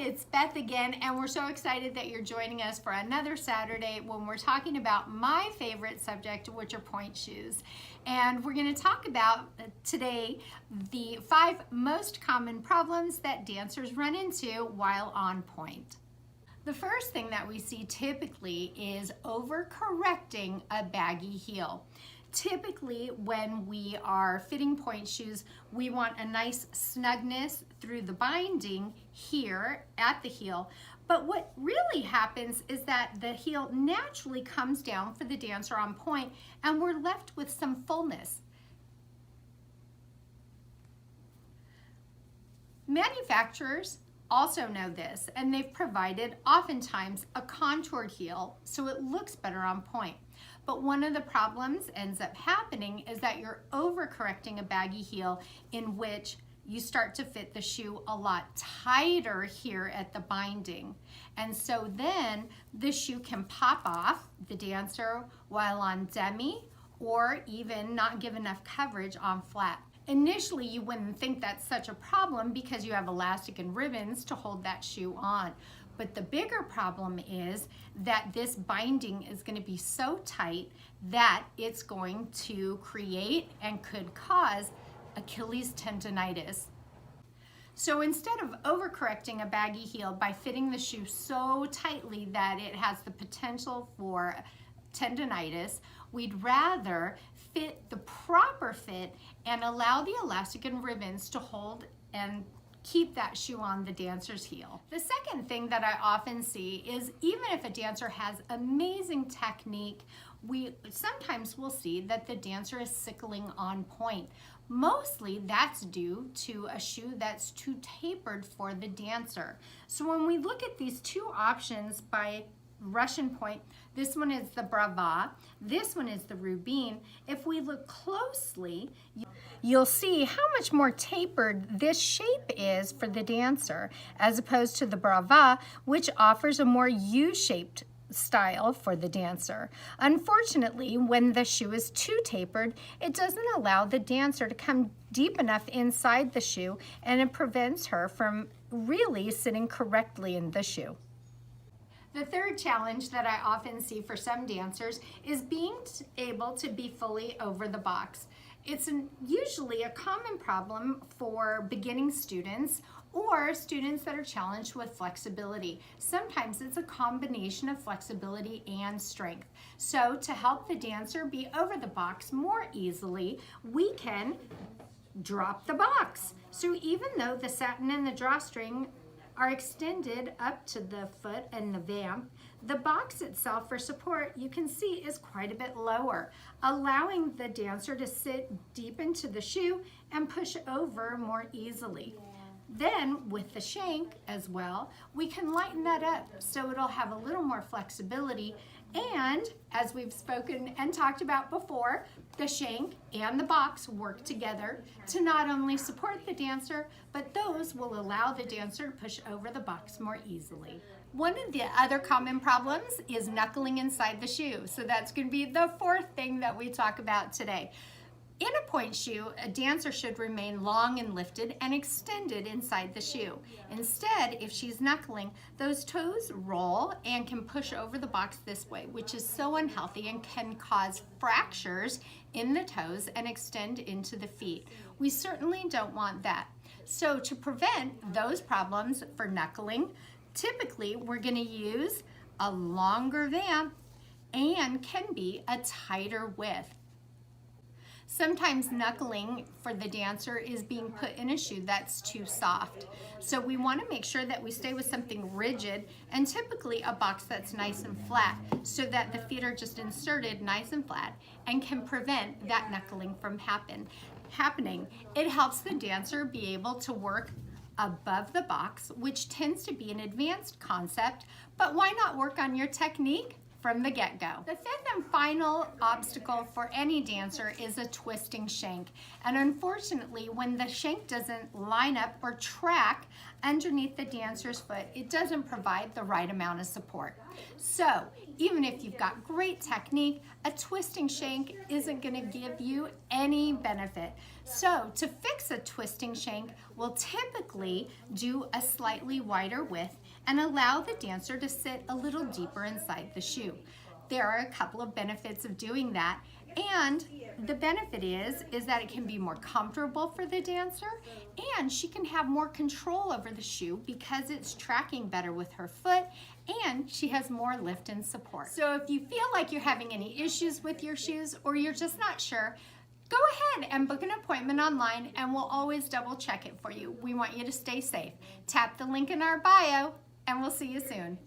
it's Beth again, and we're so excited that you're joining us for another Saturday when we're talking about my favorite subject, which are pointe shoes. And we're going to talk about today the 5 most common problems that dancers run into while on pointe. The first thing that we see typically is overcorrecting a baggy heel. Typically, when we are fitting pointe shoes, we want a nice snugness through the binding here at the heel. But what really happens is that the heel naturally comes down for the dancer on pointe, and we're left with some fullness. Manufacturers also know this, and they've provided oftentimes a contoured heel so it looks better on pointe. But one of the problems ends up happening is that you're overcorrecting a baggy heel in which you start to fit the shoe a lot tighter here at the binding. And so then the shoe can pop off the dancer while on demi, or even not give enough coverage on flat. Initially, you wouldn't think that's such a problem because you have elastic and ribbons to hold that shoe on. But the bigger problem is that this binding is going to be so tight that it's going to create and could cause Achilles tendonitis. So instead of overcorrecting a baggy heel by fitting the shoe so tightly that it has the potential for tendonitis, we'd rather fit the proper fit and allow the elastic and ribbons to hold and keep that shoe on the dancer's heel. The second thing that I often see is even if a dancer has amazing technique, we sometimes will see that the dancer is sickling on pointe. Mostly that's due to a shoe that's too tapered for the dancer. So when we look at these two options by Russian pointe, this one is the Brava, this one is the Rubin. If we look closely, you'll see how much more tapered this shape is for the dancer as opposed to the Brava, which offers a more U-shaped style for the dancer. Unfortunately, when the shoe is too tapered, it doesn't allow the dancer to come deep enough inside the shoe, and it prevents her from really sitting correctly in the shoe. The third challenge that I often see for some dancers is being able to be fully over the box. It's usually a common problem for beginning students or students that are challenged with flexibility. Sometimes it's a combination of flexibility and strength. So to help the dancer be over the box more easily, we can drop the box. So even though the satin and the drawstring are extended up to the foot and the vamp, the box itself for support, you can see, is quite a bit lower, allowing the dancer to sit deep into the shoe and push over more easily. Then with the shank as well, we can lighten that up so it'll have a little more flexibility. And as we've spoken and talked about before, the shank and the box work together to not only support the dancer, but those will allow the dancer to push over the box more easily. One of the other common problems is knuckling inside the shoe. So that's going to be the fourth thing that we talk about today. In a pointe shoe, a dancer should remain long and lifted and extended inside the shoe. Instead, if she's knuckling, those toes roll and can push over the box this way, which is so unhealthy and can cause fractures in the toes and extend into the feet. We certainly don't want that. So to prevent those problems for knuckling, typically we're going to use a longer vamp and can be a tighter width. Sometimes knuckling for the dancer is being put in a shoe that's too soft. So we want to make sure that we stay with something rigid, and typically a box that's nice and flat so that the feet are just inserted nice and flat and can prevent that knuckling from happening. It helps the dancer be able to work above the box, which tends to be an advanced concept, but why not work on your technique from the get-go? The fifth and final obstacle for any dancer is a twisting shank. And unfortunately, when the shank doesn't line up or track underneath the dancer's foot, it doesn't provide the right amount of support. So even if you've got great technique, a twisting shank isn't going to give you any benefit. So to fix a twisting shank, we'll typically do a slightly wider width and allow the dancer to sit a little deeper inside the shoe. There are a couple of benefits of doing that, and the benefit is that it can be more comfortable for the dancer, and she can have more control over the shoe because it's tracking better with her foot, and she has more lift and support. So if you feel like you're having any issues with your shoes or you're just not sure, go ahead and book an appointment online and we'll always double check it for you. We want you to stay safe. Tap the link in our bio and we'll see you soon.